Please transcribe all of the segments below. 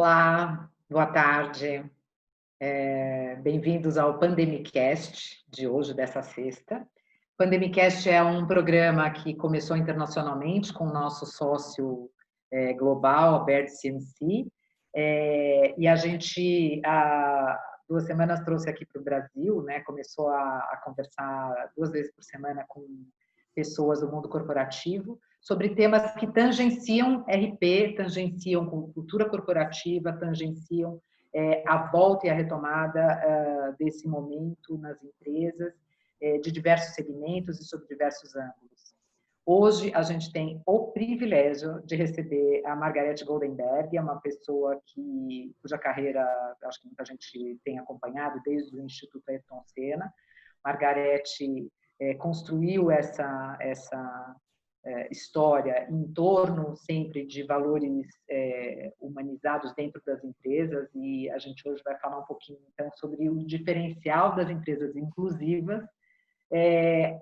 Olá, boa tarde. Bem-vindos ao Pandemicast de hoje, dessa sexta. Pandemicast é um programa que começou internacionalmente com o nosso sócio global, a Baird CMC, e a gente, há 2 semanas, trouxe aqui para o Brasil, né? Começou a conversar 2 vezes por semana com pessoas do mundo corporativo, sobre temas que tangenciam RP, tangenciam cultura corporativa, tangenciam a volta e a retomada desse momento nas empresas, de diversos segmentos e sob diversos ângulos. Hoje, a gente tem o privilégio de receber a Margarete Goldenberg, é uma pessoa cuja carreira, acho que muita gente tem acompanhado desde o Instituto Ayrton Senna. Margarete construiu essa história em torno sempre de valores humanizados dentro das empresas, e a gente hoje vai falar um pouquinho então sobre o diferencial das empresas inclusivas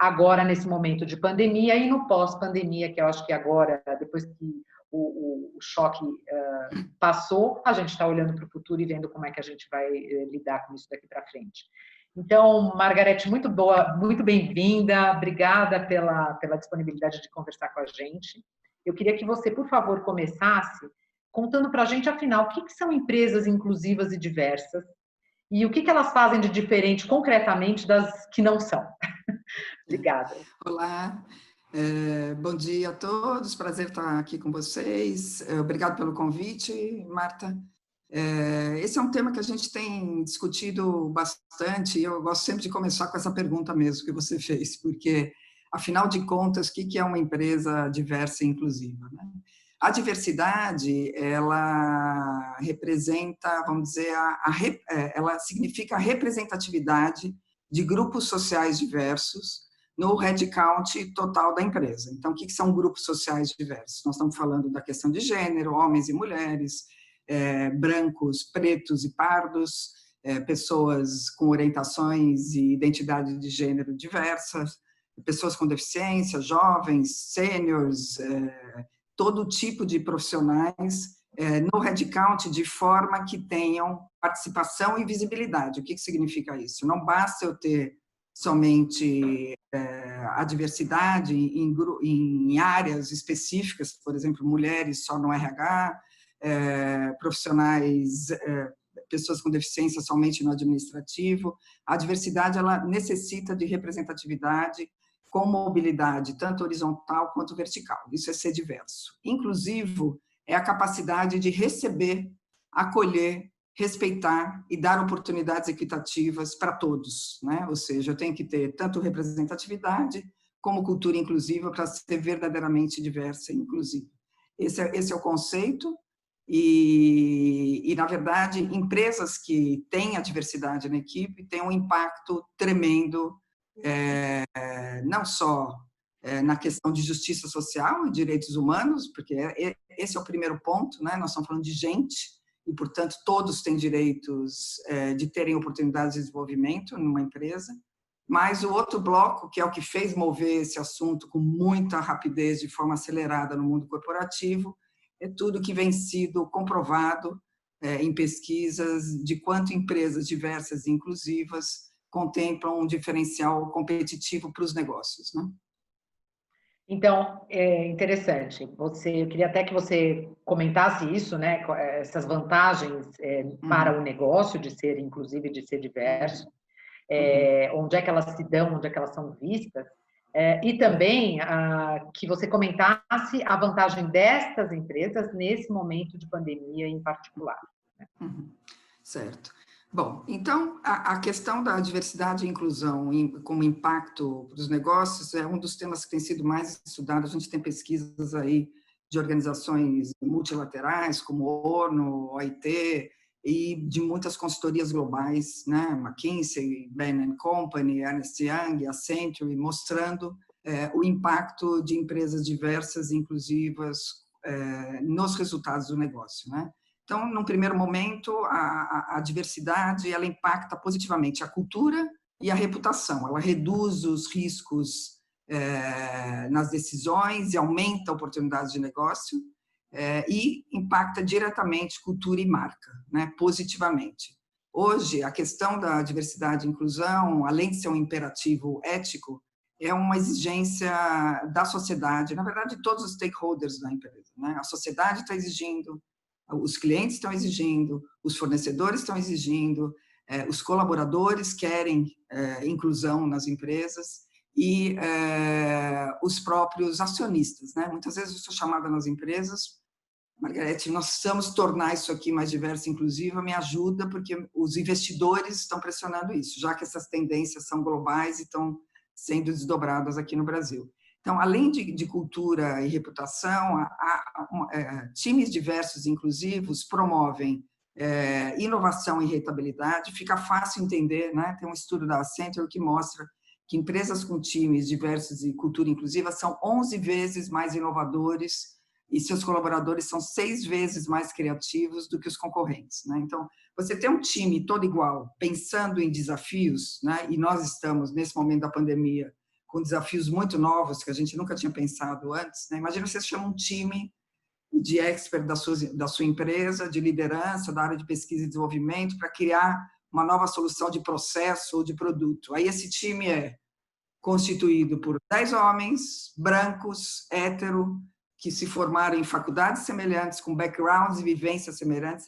agora nesse momento de pandemia e no pós-pandemia, que eu acho que agora, depois que o choque passou, a gente está olhando para o futuro e vendo como é que a gente vai lidar com isso daqui para frente. Então, Margarete, muito boa, muito bem-vinda, obrigada pela disponibilidade de conversar com a gente. Eu queria que você, por favor, começasse contando para a gente, afinal, o que são empresas inclusivas e diversas e o que elas fazem de diferente, concretamente, das que não são. Obrigada. Olá, bom dia a todos, prazer estar aqui com vocês. Obrigado pelo convite, Marta. Esse é um tema que a gente tem discutido bastante, e eu gosto sempre de começar com essa pergunta mesmo que você fez, porque, afinal de contas, o que é uma empresa diversa e inclusiva, né? A diversidade, ela representa, vamos dizer, ela significa a representatividade de grupos sociais diversos no headcount total da empresa. Então, o que são grupos sociais diversos? Nós estamos falando da questão de gênero, homens e mulheres, brancos, pretos e pardos, pessoas com orientações e identidade de gênero diversas, pessoas com deficiência, jovens, sêniors, todo tipo de profissionais no headcount de forma que tenham participação e visibilidade. O que significa isso? Não basta eu ter somente a diversidade em áreas específicas, por exemplo, mulheres só no RH, profissionais, pessoas com deficiência somente no administrativo. A diversidade, ela necessita de representatividade com mobilidade, tanto horizontal quanto vertical. Isso é ser diverso. Inclusivo é a capacidade de receber, acolher, respeitar e dar oportunidades equitativas para todos, né? Ou seja, eu tenho que ter tanto representatividade como cultura inclusiva para ser verdadeiramente diversa e inclusiva. Esse é o conceito e, na verdade, empresas que têm a diversidade na equipe têm um impacto tremendo, não só na questão de justiça social e direitos humanos, porque esse é o primeiro ponto, né? Nós estamos falando de gente, e, portanto, todos têm direitos de terem oportunidades de desenvolvimento numa empresa, mas o outro bloco, que é o que fez mover esse assunto com muita rapidez, de forma acelerada no mundo corporativo, é tudo que vem sido comprovado em pesquisas de quanto empresas diversas e inclusivas contemplam um diferencial competitivo para os negócios, né? Então, é interessante. Eu queria até que você comentasse isso, né? Essas vantagens para o negócio de ser inclusive, de ser diverso, onde é que elas se dão, onde é que elas são vistas, e também que você comentasse a vantagem destas empresas nesse momento de pandemia em particular. Né? Certo. Bom, então, a questão da diversidade e inclusão como impacto para os negócios é um dos temas que tem sido mais estudado. A gente tem pesquisas aí de organizações multilaterais, como ONU, OIT, e de muitas consultorias globais, né? McKinsey, Bain & Company, Ernst Young, Accenture, mostrando o impacto de empresas diversas e inclusivas nos resultados do negócio, né? Então, num primeiro momento, a diversidade ela impacta positivamente a cultura e a reputação. Ela reduz os riscos nas decisões e aumenta oportunidades de negócio. e impacta diretamente cultura e marca, né, positivamente. Hoje, a questão da diversidade e inclusão, além de ser um imperativo ético, é uma exigência da sociedade, na verdade, de todos os stakeholders da empresa, né? A sociedade está exigindo, os clientes estão exigindo, os fornecedores estão exigindo, os colaboradores querem inclusão nas empresas e os próprios acionistas, né? Muitas vezes eu sou chamada nas empresas: Margarete, nós precisamos tornar isso aqui mais diverso e inclusivo, me ajuda, porque os investidores estão pressionando isso, já que essas tendências são globais e estão sendo desdobradas aqui no Brasil. Então, além de cultura e reputação, times diversos e inclusivos promovem inovação e rentabilidade. Fica fácil entender, né? Tem um estudo da Accenture que mostra que empresas com times diversos e cultura inclusiva são 11 vezes mais inovadores e seus colaboradores são 6 vezes mais criativos do que os concorrentes, né? Então, você ter um time todo igual, pensando em desafios, né? E nós estamos, nesse momento da pandemia, com desafios muito novos que a gente nunca tinha pensado antes, né? Imagina você chama um time de expert da sua empresa, de liderança, da área de pesquisa e desenvolvimento, para criar uma nova solução de processo ou de produto. Aí esse time é constituído por 10 homens, brancos, hétero, que se formaram em faculdades semelhantes, com backgrounds e vivências semelhantes.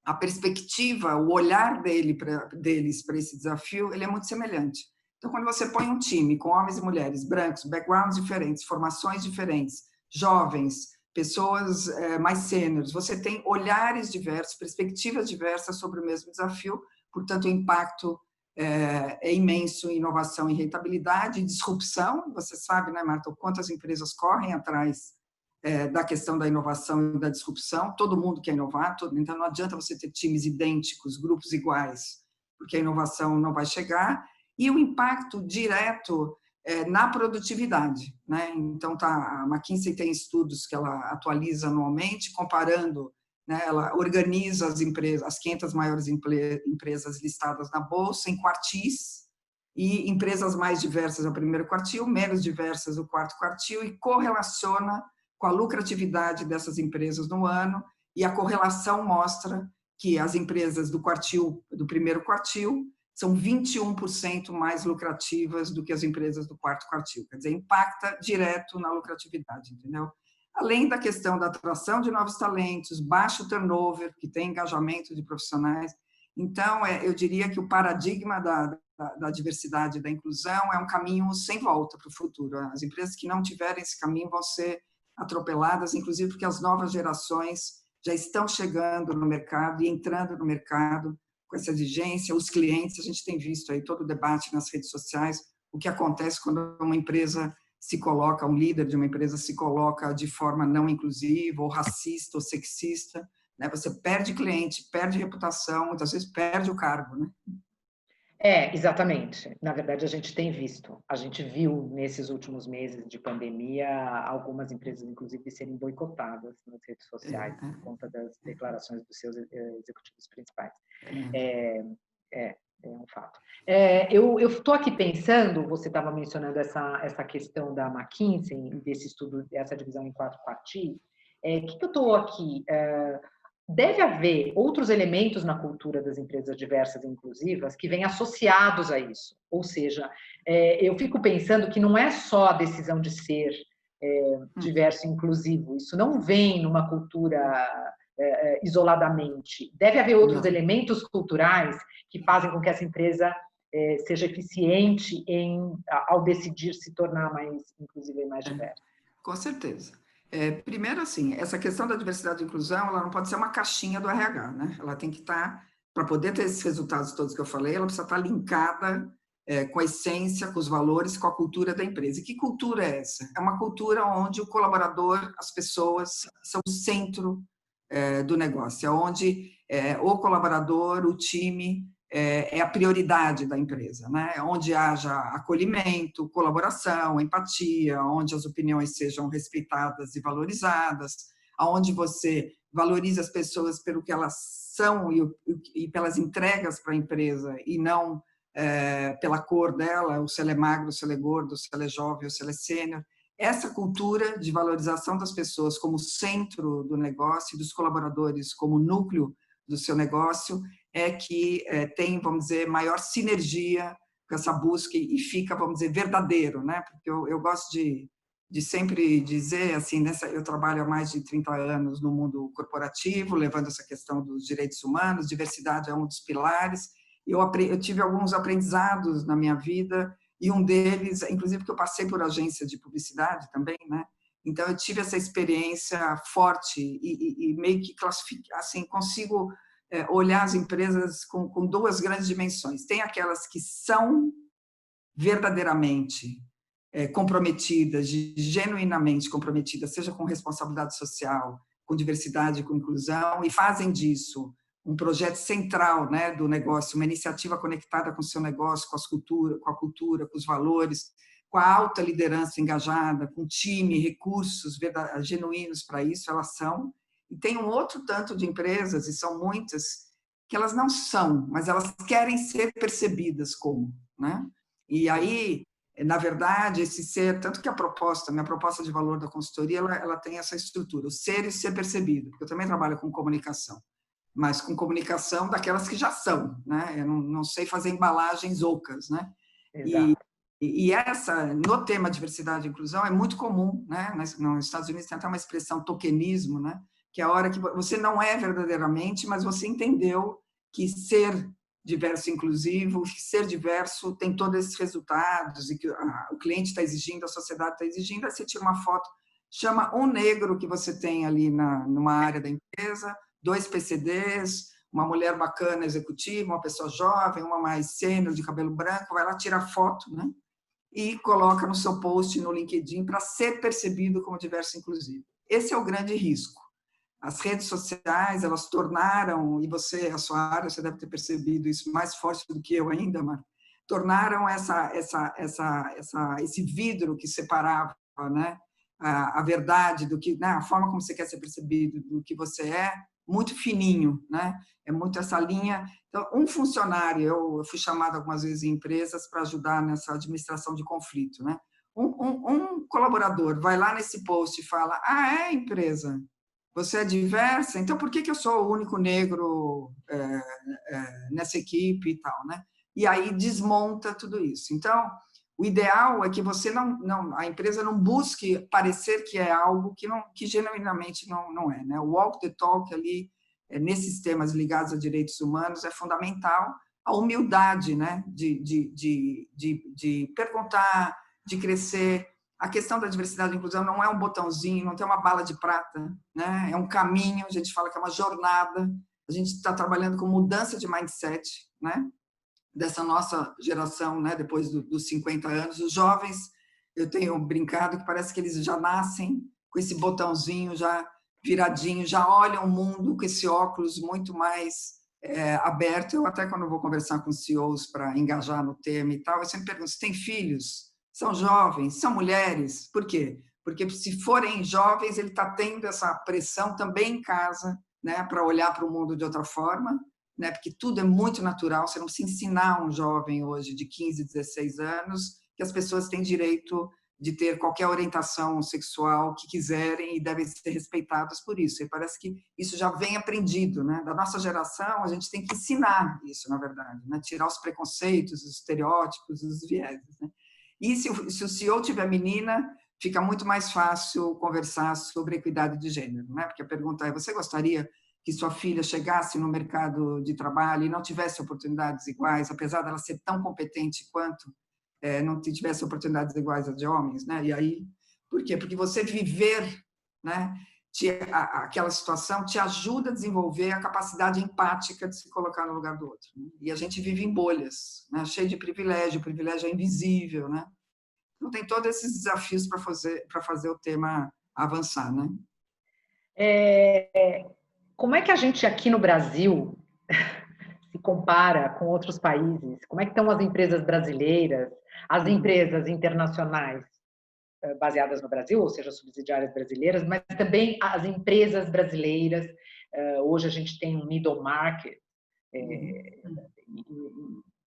A perspectiva, o olhar deles para esse desafio, ele é muito semelhante. Então, quando você põe um time com homens e mulheres brancos, backgrounds diferentes, formações diferentes, jovens, pessoas mais sêniores, você tem olhares diversos, perspectivas diversas sobre o mesmo desafio, portanto, o impacto é imenso em inovação e rentabilidade, e disrupção. Você sabe, né, Marta, quantas empresas correm atrás da questão da inovação e da disrupção. Todo mundo quer inovar, então não adianta você ter times idênticos, grupos iguais, porque a inovação não vai chegar. E o impacto direto na produtividade, né? Então, a McKinsey tem estudos que ela atualiza anualmente, comparando, né, ela organiza as empresas, as 500 maiores empresas listadas na Bolsa, em quartis, e empresas mais diversas é o primeiro quartil, menos diversas o quarto quartil, e correlaciona com a lucratividade dessas empresas no ano, e a correlação mostra que as empresas do primeiro quartil são 21% mais lucrativas do que as empresas do quarto quartil. Quer dizer, impacta direto na lucratividade, entendeu? Além da questão da atração de novos talentos, baixo turnover, que tem engajamento de profissionais. Então, eu diria que o paradigma da diversidade e da inclusão é um caminho sem volta para o futuro. As empresas que não tiverem esse caminho vão ser atropeladas, inclusive porque as novas gerações já estão chegando no mercado e entrando no mercado com essa exigência. Os clientes, a gente tem visto aí todo o debate nas redes sociais, o que acontece quando uma empresa se coloca, um líder de uma empresa se coloca de forma não inclusiva, ou racista, ou sexista, né? Você perde cliente, perde reputação, muitas vezes perde o cargo, né? Exatamente. Na verdade, a gente tem visto, a gente viu nesses últimos meses de pandemia algumas empresas, inclusive, serem boicotadas nas redes sociais por conta das declarações dos seus executivos principais. É um fato. Eu estou aqui pensando, você estava mencionando essa questão da McKinsey, desse estudo, dessa divisão em 4 quartis. Que eu estou aqui... Deve haver outros elementos na cultura das empresas diversas e inclusivas que vêm associados a isso. Ou seja, eu fico pensando que não é só a decisão de ser diverso e inclusivo. Isso não vem numa cultura isoladamente. Deve haver outros elementos culturais que fazem com que essa empresa seja eficiente ao decidir se tornar mais inclusiva e mais diversa. Com certeza. Primeiro, assim, essa questão da diversidade e inclusão, ela não pode ser uma caixinha do RH, né? Ela tem que estar, para poder ter esses resultados todos que eu falei, ela precisa estar linkada com a essência, com os valores, com a cultura da empresa. E que cultura é essa? É uma cultura onde o colaborador, as pessoas, são o centro do negócio, é onde o colaborador, o time, é a prioridade da empresa, né? Onde haja acolhimento, colaboração, empatia, onde as opiniões sejam respeitadas e valorizadas, onde você valoriza as pessoas pelo que elas são e pelas entregas para a empresa, e não pela cor dela, ou se ela é magra, ou se ela é gorda, ou se ela é jovem, ou se ela é sênior. essa cultura de valorização das pessoas como centro do negócio, dos colaboradores como núcleo do seu negócio, é que tem, vamos dizer, maior sinergia com essa busca e fica, vamos dizer, verdadeiro, né? Porque eu gosto de sempre dizer, assim, eu trabalho há mais de 30 anos no mundo corporativo, levando essa questão dos direitos humanos, diversidade é um dos pilares. Eu tive alguns aprendizados na minha vida, e um deles, inclusive, porque eu passei por agência de publicidade também, né? Então, eu tive essa experiência forte e meio que assim, consigo olhar as empresas com duas grandes dimensões. Tem aquelas que são verdadeiramente comprometidas, genuinamente comprometidas, seja com responsabilidade social, com diversidade, com inclusão, e fazem disso um projeto central, né, do negócio, uma iniciativa conectada com o seu negócio, com a cultura, com os valores, com a alta liderança engajada, com time, recursos genuínos para isso, elas são. E tem um outro tanto de empresas, e são muitas, que elas não são, mas elas querem ser percebidas como, né? E aí, na verdade, esse ser, tanto que minha proposta de valor da consultoria, ela tem essa estrutura, o ser e ser percebido, porque eu também trabalho com comunicação, mas com comunicação daquelas que já são, né? Eu não sei fazer embalagens ocas, né? Exato. E essa, no tema diversidade e inclusão, é muito comum, né? Nos Estados Unidos tem até uma expressão tokenismo, né? Que é a hora que você não é verdadeiramente, mas você entendeu que ser diverso e inclusivo, que ser diverso tem todos esses resultados e que o cliente está exigindo, a sociedade está exigindo, aí você tira uma foto, chama um negro que você tem ali numa área da empresa, 2 PCDs, uma mulher bacana executiva, uma pessoa jovem, uma mais sênior de cabelo branco, vai lá, tira foto, né? E coloca no seu post no LinkedIn para ser percebido como diverso e inclusivo. Esse é o grande risco. As redes sociais, elas tornaram, e você, a sua área, você deve ter percebido isso mais forte do que eu ainda, Mar, tornaram esse vidro que separava, né, a verdade do que, né, a forma como você quer ser percebido, do que você é, muito fininho, né? É muito essa linha. Então, um funcionário, eu fui chamada algumas vezes em empresas para ajudar nessa administração de conflito, né? Um colaborador vai lá nesse post e fala: ah, empresa, você é diversa, então por que eu sou o único negro nessa equipe e tal, né? E aí desmonta tudo isso. Então, o ideal é que você a empresa não busque parecer que é algo que genuinamente não é, né? O walk the talk ali, nesses temas ligados a direitos humanos, é fundamental. A humildade, né? De perguntar, de crescer. A questão da diversidade e inclusão não é um botãozinho, não tem uma bala de prata, né? É um caminho, a gente fala que é uma jornada. A gente está trabalhando com mudança de mindset, né? Dessa nossa geração, né? Depois dos 50 anos. Os jovens, eu tenho brincado que parece que eles já nascem com esse botãozinho já viradinho, já olham o mundo com esse óculos muito mais aberto. Eu até quando vou conversar com CEOs para engajar no tema e tal, eu sempre pergunto: você tem filhos? São jovens? São mulheres? Por quê? Porque se forem jovens, ele está tendo essa pressão também em casa, né, para olhar para o mundo de outra forma, né, porque tudo é muito natural. Você não precisa ensinar um jovem hoje de 15, 16 anos que as pessoas têm direito de ter qualquer orientação sexual que quiserem e devem ser respeitadas por isso. E parece que isso já vem aprendido, né? Da nossa geração, a gente tem que ensinar isso, na verdade, né? Tirar os preconceitos, os estereótipos, os vieses, né? E se o CEO tiver menina, fica muito mais fácil conversar sobre equidade de gênero, né? Porque a pergunta é: você gostaria que sua filha chegasse no mercado de trabalho e não tivesse oportunidades iguais, apesar dela ser tão competente quanto, não tivesse oportunidades iguais às de homens, né? E aí, por quê? Porque você viver, né, aquela situação te ajuda a desenvolver a capacidade empática de se colocar no lugar do outro. Né? E a gente vive em bolhas, né, cheio de privilégio, o privilégio é invisível, né? Então tem todos esses desafios para fazer o tema avançar, né? Como é que a gente aqui no Brasil se compara com outros países? Como é que estão as empresas brasileiras, as empresas internacionais baseadas no Brasil, ou seja, subsidiárias brasileiras, mas também as empresas brasileiras? Hoje a gente tem um middle market,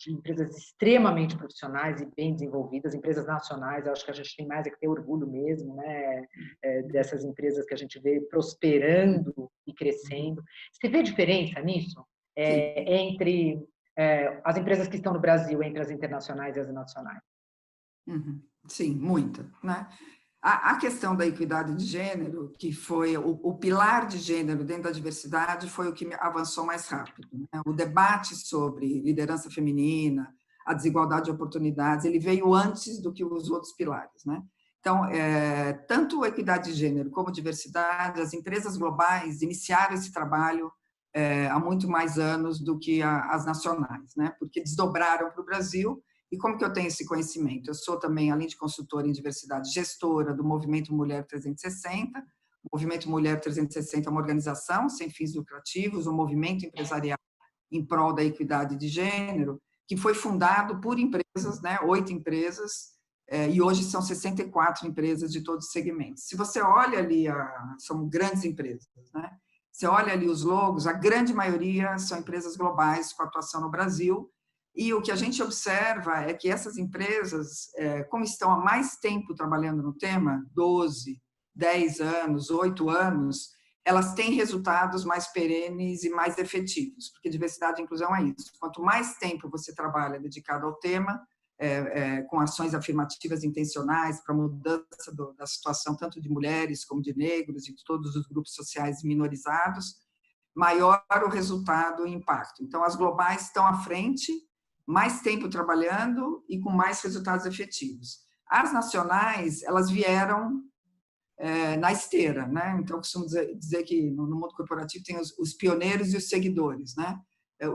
de empresas extremamente profissionais e bem desenvolvidas, empresas nacionais. Eu acho que a gente tem mais é que ter orgulho mesmo, né, dessas empresas que a gente vê prosperando e crescendo. Você vê diferença nisso? Entre as empresas que estão no Brasil, entre as internacionais e as nacionais? Uhum. Sim, muita, né? A questão da equidade de gênero, que foi o pilar de gênero dentro da diversidade, foi o que avançou mais rápido, né? O debate sobre liderança feminina, a desigualdade de oportunidades, ele veio antes do que os outros pilares, né? Então, tanto a equidade de gênero como diversidade, as empresas globais iniciaram esse trabalho há muito mais anos do que as nacionais, né? Porque desdobraram para o Brasil. E como que eu tenho esse conhecimento? Eu sou também, além de consultora em diversidade, gestora do Movimento Mulher 360. O Movimento Mulher 360 é uma organização sem fins lucrativos, um movimento empresarial em prol da equidade de gênero, que foi fundado por empresas, né, 8 empresas, e hoje são 64 empresas de todos os segmentos. Se você olha ali, são grandes empresas, né? Você olha ali os logos, a grande maioria são empresas globais com atuação no Brasil. E o que a gente observa é que essas empresas, como estão há mais tempo trabalhando no tema, 12, 10 anos, 8 anos, elas têm resultados mais perenes e mais efetivos, porque diversidade e inclusão é isso. Quanto mais tempo você trabalha dedicado ao tema, com ações afirmativas intencionais para a mudança da situação tanto de mulheres como de negros e de todos os grupos sociais minorizados, maior o resultado e impacto. Então, as globais estão à frente, mais tempo trabalhando e com mais resultados efetivos. As nacionais, elas vieram na esteira, né? Então, eu costumo dizer que no mundo corporativo tem os pioneiros e os seguidores, né?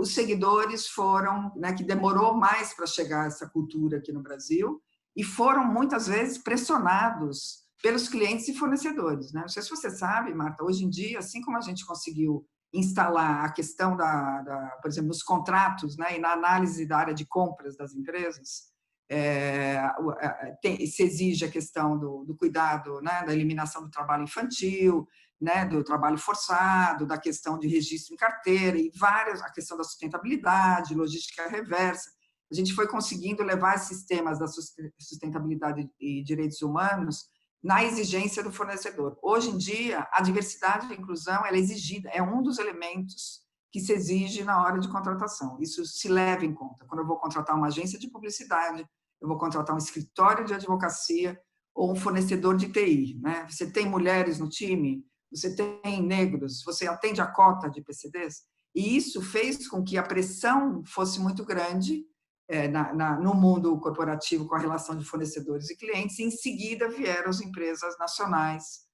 Os seguidores foram, né, que demorou mais para chegar a essa cultura aqui no Brasil e foram, muitas vezes, pressionados pelos clientes e fornecedores, né? Não sei se você sabe, Marta, hoje em dia, assim como a gente conseguiu instalar a questão por exemplo, nos contratos, né, e na análise da área de compras das empresas, se exige a questão do cuidado, né, da eliminação do trabalho infantil, né, do trabalho forçado, da questão de registro em carteira e a questão da sustentabilidade, logística reversa. A gente foi conseguindo levar esses temas da sustentabilidade e direitos humanos na exigência do fornecedor. Hoje em dia, a diversidade e a inclusão ela é exigida, é um dos elementos que se exige na hora de contratação. Isso se leva em conta. Quando eu vou contratar uma agência de publicidade, eu vou contratar um escritório de advocacia ou um fornecedor de TI, né? Você tem mulheres no time, você tem negros, você atende a cota de PCDs, e isso fez com que a pressão fosse muito grande no mundo corporativo com a relação de fornecedores e clientes, e em seguida vieram as empresas nacionais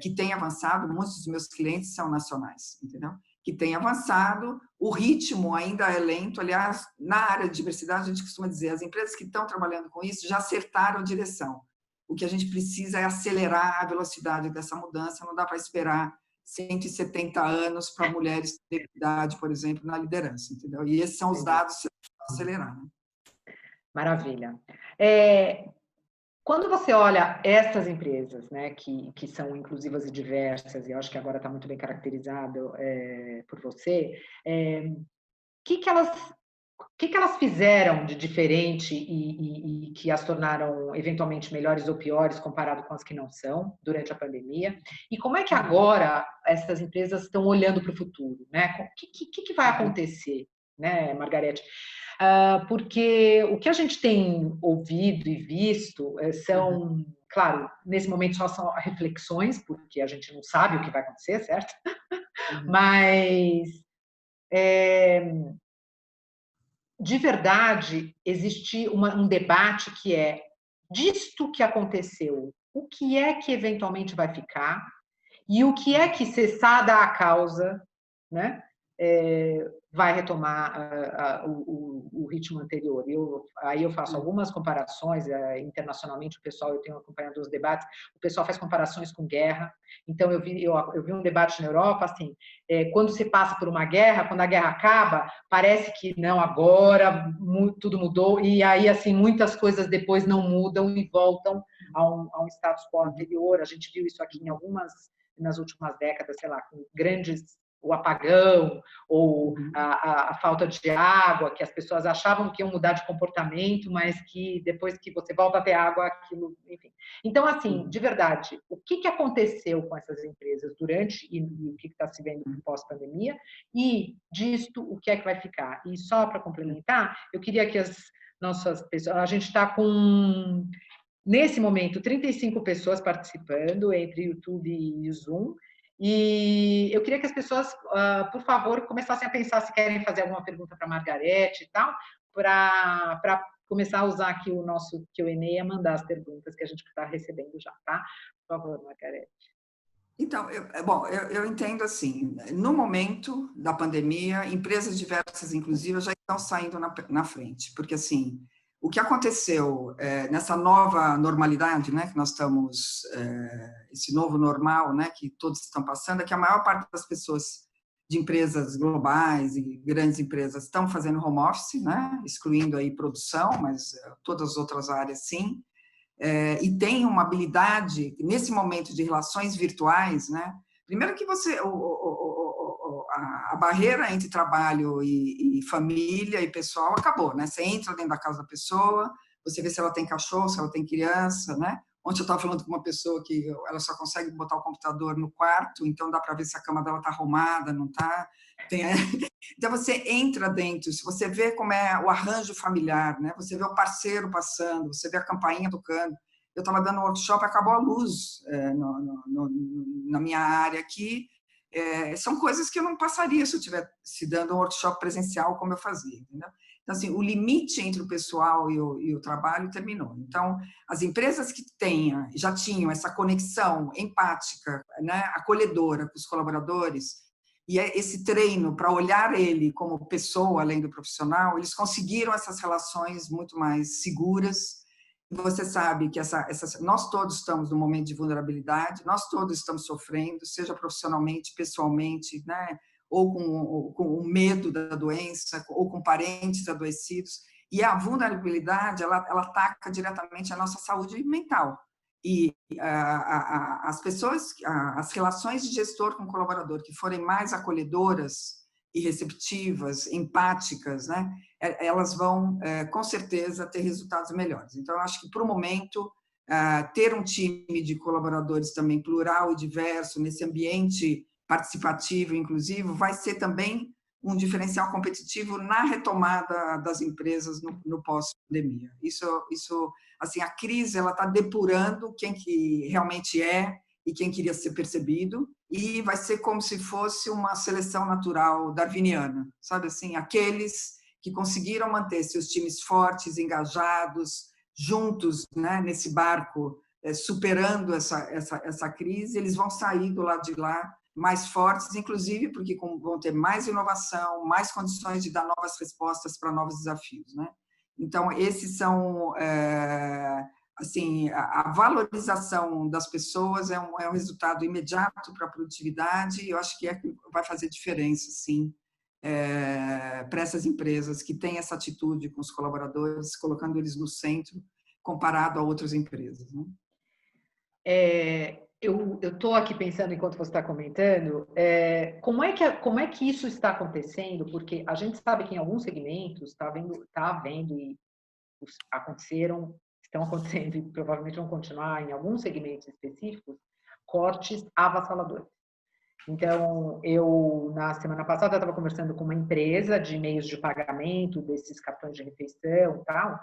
que têm avançado, muitos dos meus clientes são nacionais, entendeu? Que têm avançado, o ritmo ainda é lento, aliás, na área de diversidade a gente costuma dizer, as empresas que estão trabalhando com isso já acertaram a direção, o que a gente precisa é acelerar a velocidade dessa mudança, não dá para esperar 170 anos para mulheres de idade, por exemplo, na liderança, entendeu? E esses são os dados para acelerar. Né? Maravilha. Quando você olha essas empresas, né, que são inclusivas e diversas, e eu acho que agora está muito bem caracterizado por você, o que elas fizeram de diferente e que as tornaram eventualmente melhores ou piores comparado com as que não são durante a pandemia? E como é que agora essas empresas estão olhando para o futuro, né? O que vai acontecer, né, Margarete? Porque o que a gente tem ouvido e visto são, claro, nesse momento só são reflexões, porque a gente não sabe o que vai acontecer, certo? Mas de verdade, existe um debate que é disto que aconteceu, o que é que eventualmente vai ficar e o que é que, cessada a causa, né, vai retomar o ritmo anterior. Aí eu faço algumas comparações internacionalmente, o pessoal, eu tenho acompanhado os debates, o pessoal faz comparações com guerra. Então, eu vi um debate na Europa, assim, quando se passa por uma guerra, quando a guerra acaba, parece que não, agora tudo mudou, e aí, assim, muitas coisas depois não mudam e voltam a um status quo anterior. A gente viu isso aqui nas últimas décadas, sei lá, com grandes o apagão, ou a falta de água, que as pessoas achavam que iam mudar de comportamento, mas que depois que você volta a ter água, aquilo, enfim. Então, assim, de verdade, o que aconteceu com essas empresas durante e o que está se vendo pós-pandemia, e disto, o que é que vai ficar? E só para complementar, eu queria que as nossas pessoas... A gente está com, nesse momento, 35 pessoas participando, entre YouTube e Zoom, e eu queria que as pessoas, por favor, começassem a pensar se querem fazer alguma pergunta para a Margarete e tal, para começar a usar aqui o nosso Q&A e mandar as perguntas que a gente está recebendo já, tá? Por favor, Margarete. Então, eu entendo assim, no momento da pandemia, empresas diversas, inclusive, já estão saindo na frente, porque assim, o que aconteceu nessa nova normalidade, né, que nós estamos, esse novo normal, né, que todos estão passando, é que a maior parte das pessoas de empresas globais e grandes empresas estão fazendo home office, né, excluindo aí produção, mas todas as outras áreas sim, e tem uma habilidade, nesse momento de relações virtuais, né, primeiro que você... a barreira entre trabalho e família e pessoal acabou, né? Você entra dentro da casa da pessoa, você vê se ela tem cachorro, se ela tem criança, né? Ontem eu estava falando com uma pessoa que ela só consegue botar o computador no quarto, então dá para ver se a cama dela está arrumada, não está. Então você entra dentro, se você vê como é o arranjo familiar, né? Você vê o parceiro passando, você vê a campainha tocando. Eu estava dando um workshop, acabou a luz na minha área aqui. São coisas que eu não passaria se eu estivesse dando um workshop presencial como eu fazia, entendeu? Então, assim, o limite entre o pessoal e o trabalho terminou. Então, as empresas que já tinham essa conexão empática, né, acolhedora com os colaboradores, e esse treino para olhar ele como pessoa, além do profissional, eles conseguiram essas relações muito mais seguras. Você sabe que nós todos estamos num momento de vulnerabilidade, nós todos estamos sofrendo, seja profissionalmente, pessoalmente, né? Ou com o medo da doença, ou com parentes adoecidos. E a vulnerabilidade, ela ataca diretamente a nossa saúde mental. E as pessoas, as relações de gestor com colaborador que forem mais acolhedoras e receptivas, empáticas, né? Elas vão, com certeza, ter resultados melhores. Então, eu acho que, para o momento, ter um time de colaboradores também plural e diverso, nesse ambiente participativo e inclusivo, vai ser também um diferencial competitivo na retomada das empresas no pós-pandemia. Isso, assim, a crise está depurando quem que realmente é e quem queria ser percebido, e vai ser como se fosse uma seleção natural darwiniana, sabe assim, aqueles que conseguiram manter seus times fortes, engajados, juntos, né, nesse barco, superando essa crise, eles vão sair do lado de lá mais fortes, inclusive porque vão ter mais inovação, mais condições de dar novas respostas para novos desafios, né? Então, esses são... assim, a valorização das pessoas é um resultado imediato para a produtividade, e eu acho que vai fazer diferença, sim, para essas empresas que têm essa atitude com os colaboradores, colocando eles no centro, comparado a outras empresas, né? Eu estou aqui pensando, enquanto você está comentando, como é que isso está acontecendo? Porque a gente sabe que em alguns segmentos está havendo e estão acontecendo e provavelmente vão continuar em alguns segmentos específicos, cortes avassaladores. Então, na semana passada, estava conversando com uma empresa de meios de pagamento, desses cartões de refeição e tal,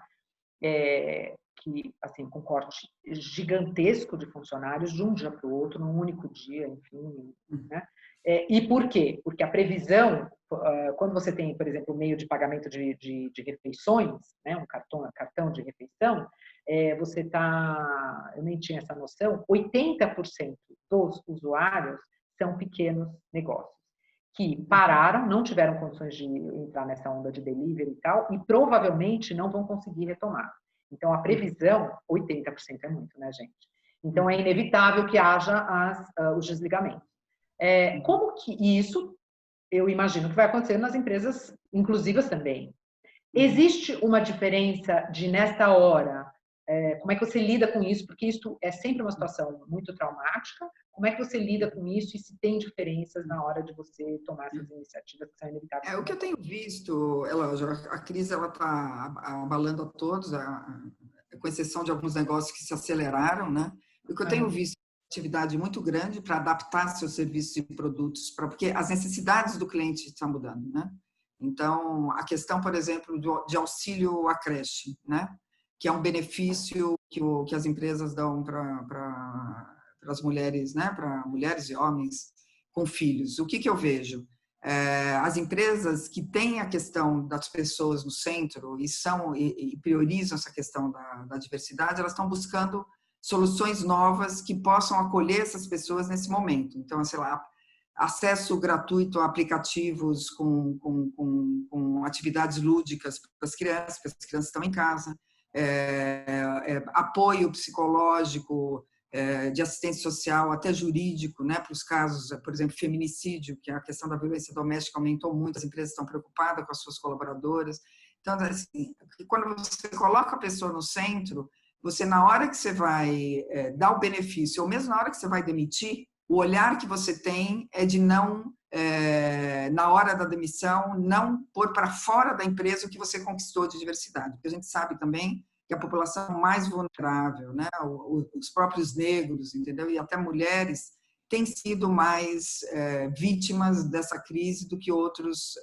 que, assim, com corte gigantesco de funcionários, de um dia para o outro, num único dia, enfim, né? E por quê? Porque a previsão, quando você tem, por exemplo, o meio de pagamento de refeições, né, um cartão de refeição, você está, eu nem tinha essa noção, 80% dos usuários são pequenos negócios, que pararam, não tiveram condições de entrar nessa onda de delivery e tal, e provavelmente não vão conseguir retomar. Então, a previsão, 80% é muito, né, gente? Então, é inevitável que haja os desligamentos. Como que isso, eu imagino que vai acontecer nas empresas inclusivas também. Existe uma diferença de, nesta hora, Como é que você lida com isso? Porque isso é sempre uma situação muito traumática. Como é que você lida com isso e se tem diferenças na hora de você tomar essas iniciativas que são inevitáveis? O que eu tenho visto, a crise está abalando a todos, com exceção de alguns negócios que se aceleraram, né? O que eu tenho visto é uma atividade muito grande para adaptar seus serviços e produtos, porque as necessidades do cliente estão mudando, né? Então, a questão, por exemplo, de auxílio à creche, né? Que é um benefício que as empresas dão para as mulheres, né? Para mulheres e homens com filhos. O que eu vejo? As empresas que têm a questão das pessoas no centro e priorizam essa questão da diversidade, elas estão buscando soluções novas que possam acolher essas pessoas nesse momento. Então, sei lá, acesso gratuito a aplicativos com atividades lúdicas para as crianças, porque as crianças estão em casa, apoio psicológico, de assistência social, até jurídico, né, para os casos, por exemplo, feminicídio, que a questão da violência doméstica aumentou muito, as empresas estão preocupadas com as suas colaboradoras. Então, assim, quando você coloca a pessoa no centro, você, na hora que você vai dar o benefício, ou mesmo na hora que você vai demitir, o olhar que você tem é de não, na hora da demissão, não pôr para fora da empresa o que você conquistou de diversidade. Porque a gente sabe também que a população mais vulnerável, né, os próprios negros, entendeu? E até mulheres, têm sido mais vítimas dessa crise do que outros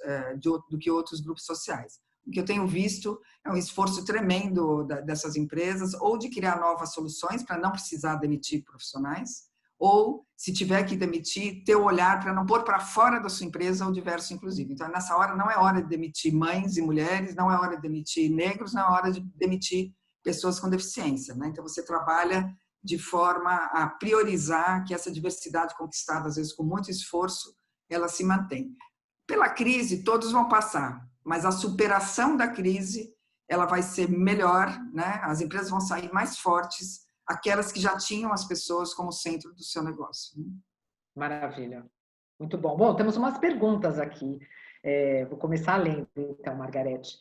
grupos sociais. O que eu tenho visto é um esforço tremendo dessas empresas, ou de criar novas soluções para não precisar demitir profissionais, ou, se tiver que demitir, ter o olhar para não pôr para fora da sua empresa o diverso inclusivo. Então, nessa hora, não é hora de demitir mães e mulheres, não é hora de demitir negros, não é hora de demitir pessoas com deficiência, né? Então, você trabalha de forma a priorizar que essa diversidade conquistada, às vezes com muito esforço, ela se mantém. Pela crise, todos vão passar, mas a superação da crise, ela vai ser melhor, né? As empresas vão sair mais fortes, aquelas que já tinham as pessoas como centro do seu negócio. Maravilha. Muito bom. Bom, temos umas perguntas aqui. Vou começar lendo, então, Margarete.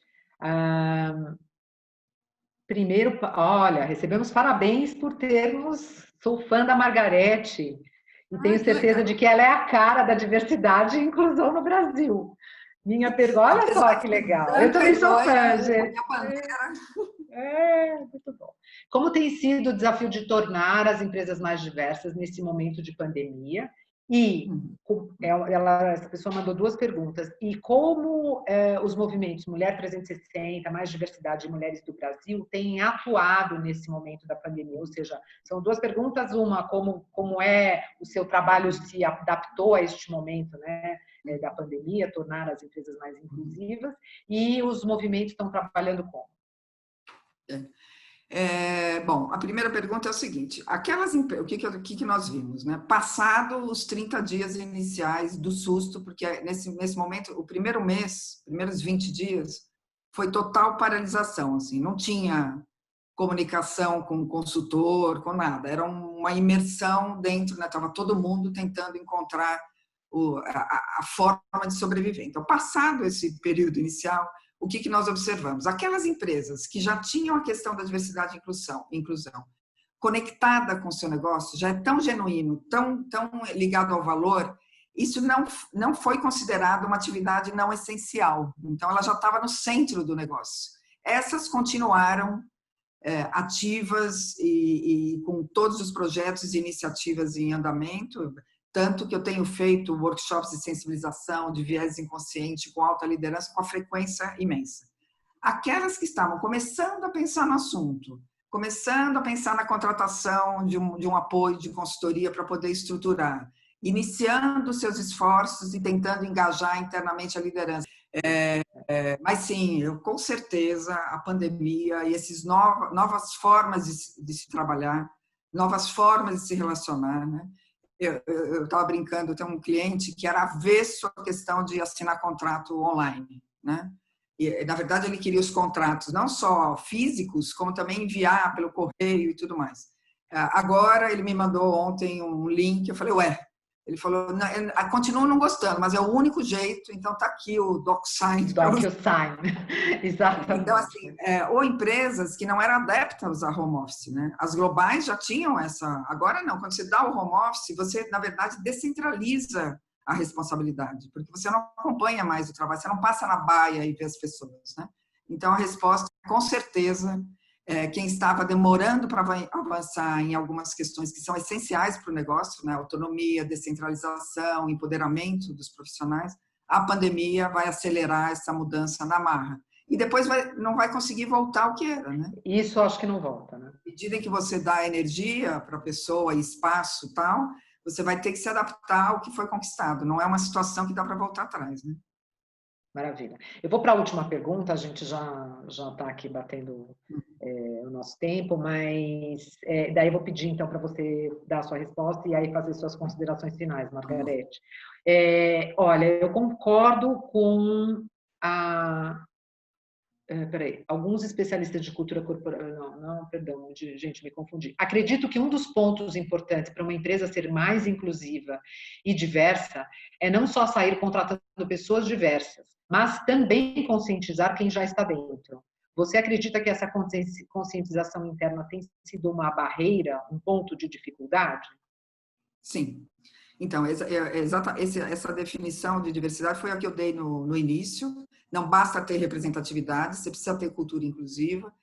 Primeiro, olha, recebemos parabéns por termos... Sou fã da Margarete e tenho certeza de que ela é a cara da diversidade e inclusão no Brasil. Minha pergunta, olha só que legal. Eu também sou fã, gente. Muito bom. Como tem sido o desafio de tornar as empresas mais diversas nesse momento de pandemia? E essa pessoa mandou duas perguntas. E como os movimentos Mulher 360, Mais Diversidade e Mulheres do Brasil têm atuado nesse momento da pandemia? Ou seja, são duas perguntas. Uma, como o seu trabalho se adaptou a este momento, né, da pandemia, tornar as empresas mais inclusivas, e os movimentos estão trabalhando como? Bom, a primeira pergunta é o seguinte: o que nós vimos, né? Passado os 30 dias iniciais do susto, porque nesse momento, o primeiro mês, primeiros 20 dias, foi total paralisação, assim, não tinha comunicação com o consultor, com nada, era uma imersão dentro, né? Estava todo mundo tentando encontrar a forma de sobreviver. Então, passado esse período inicial, o que nós observamos? Aquelas empresas que já tinham a questão da diversidade e inclusão conectada com o seu negócio, já é tão genuíno, tão ligado ao valor, isso não foi considerado uma atividade não essencial. Então, ela já estava no centro do negócio. Essas continuaram ativas e com todos os projetos e iniciativas em andamento, tanto que eu tenho feito workshops de sensibilização, de viés inconsciente, com alta liderança, com a frequência imensa. Aquelas que estavam começando a pensar no assunto, começando a pensar na contratação de um apoio de consultoria para poder estruturar, iniciando seus esforços e tentando engajar internamente a liderança. Mas sim, com certeza a pandemia e essas novas formas de se trabalhar, novas formas de se relacionar, né? Eu estava brincando, eu tenho um cliente que era avesso à questão de assinar contrato online, né? E, na verdade, ele queria os contratos não só físicos, como também enviar pelo correio e tudo mais. Agora, ele me mandou ontem um link, eu falei, Ele falou, continuo não gostando, mas é o único jeito, então está aqui o DocuSign. DocuSign, exatamente. Então, assim, ou empresas que não eram adeptas a home office, né? As globais já tinham essa, agora não, quando você dá o home office, você, na verdade, descentraliza a responsabilidade, porque você não acompanha mais o trabalho, você não passa na baia e vê as pessoas, né? Então, a resposta, com certeza, quem estava demorando para avançar em algumas questões que são essenciais para o negócio, né? Autonomia, descentralização, empoderamento dos profissionais, a pandemia vai acelerar essa mudança na marra. E depois não vai conseguir voltar ao que era, né? Isso acho que não volta, né? À medida em que você dá energia para a pessoa, espaço e tal, você vai ter que se adaptar ao que foi conquistado. Não é uma situação que dá para voltar atrás, né? Maravilha. Eu vou para a última pergunta, a gente já está aqui batendo o nosso tempo, mas daí eu vou pedir então para você dar a sua resposta e aí fazer suas considerações finais, Margarete. Olha, eu concordo com alguns especialistas de cultura corporativa. Perdão, gente, me confundi. Acredito que um dos pontos importantes para uma empresa ser mais inclusiva e diversa é não só sair contratando pessoas diversas, mas também conscientizar quem já está dentro. Você acredita que essa conscientização interna tem sido uma barreira, um ponto de dificuldade? Sim. Então, essa definição de diversidade foi a que eu dei no início. Não basta ter representatividade, você precisa ter cultura inclusiva.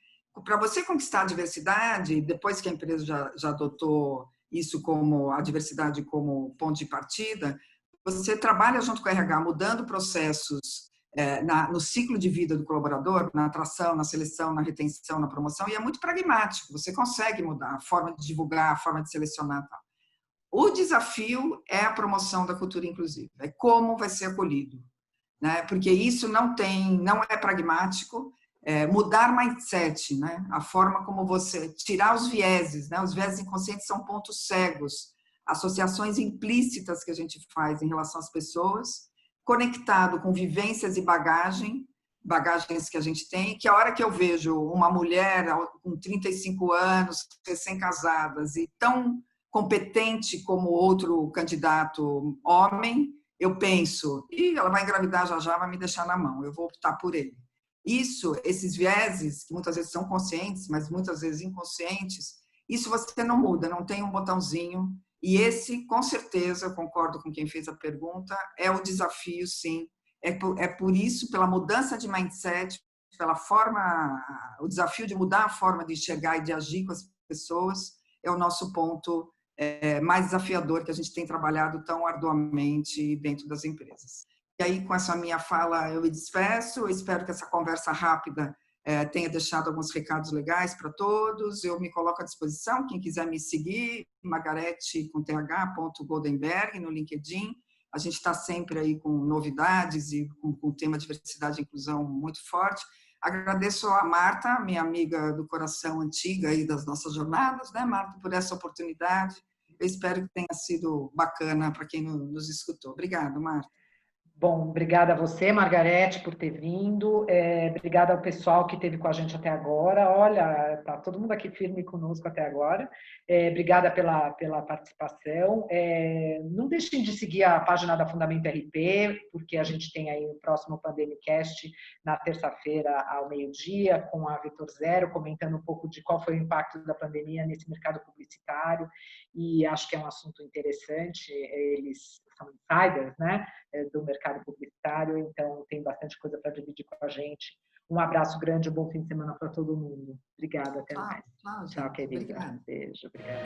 Para você conquistar a diversidade, depois que a empresa já adotou isso como a diversidade como ponto de partida, você trabalha junto com o RH, mudando processos no ciclo de vida do colaborador, na atração, na seleção, na retenção, na promoção, e é muito pragmático. Você consegue mudar a forma de divulgar, a forma de selecionar, tal. O desafio é a promoção da cultura inclusiva, é como vai ser acolhido, né? Porque isso não é pragmático, mudar mindset, né? A forma como você tirar os vieses, né? Os vieses inconscientes são pontos cegos, associações implícitas que a gente faz em relação às pessoas, conectado com vivências e bagagens que a gente tem, que a hora que eu vejo uma mulher com 35 anos, recém-casadas e tão competente como outro candidato homem, eu penso, ela vai engravidar já, vai me deixar na mão, eu vou optar por ele. Esses vieses, que muitas vezes são conscientes, mas muitas vezes inconscientes, isso você não muda, não tem um botãozinho, e esse, com certeza, eu concordo com quem fez a pergunta, é o desafio, sim. É por isso, pela mudança de mindset, o desafio de mudar a forma de enxergar e de agir com as pessoas, é o nosso ponto mais desafiador que a gente tem trabalhado tão arduamente dentro das empresas. E aí, com essa minha fala, eu me despeço. Eu espero que essa conversa rápida tenha deixado alguns recados legais para todos. Eu me coloco à disposição. Quem quiser me seguir, margarete.goldenberg no LinkedIn. A gente está sempre aí com novidades e com o tema diversidade e inclusão muito forte. Agradeço a Marta, minha amiga do coração antiga aí das nossas jornadas, né, Marta, por essa oportunidade. Eu espero que tenha sido bacana para quem nos escutou. Obrigada, Marta. Bom, obrigada a você, Margarete, por ter vindo. Obrigada ao pessoal que esteve com a gente até agora. Olha, está todo mundo aqui firme conosco até agora. Obrigada pela participação. Não deixem de seguir a página da Fundamento RP, porque a gente tem aí o próximo Pandemicast na terça-feira ao meio-dia, com a Vetor Zero, comentando um pouco de qual foi o impacto da pandemia nesse mercado publicitário. E acho que é um assunto interessante. Eles são insiders, né, do mercado publicitário, então tem bastante coisa para dividir com a gente. Um abraço grande, um bom fim de semana para todo mundo. Obrigada, até mais. Tchau, querida. Obrigada. Beijo, obrigada.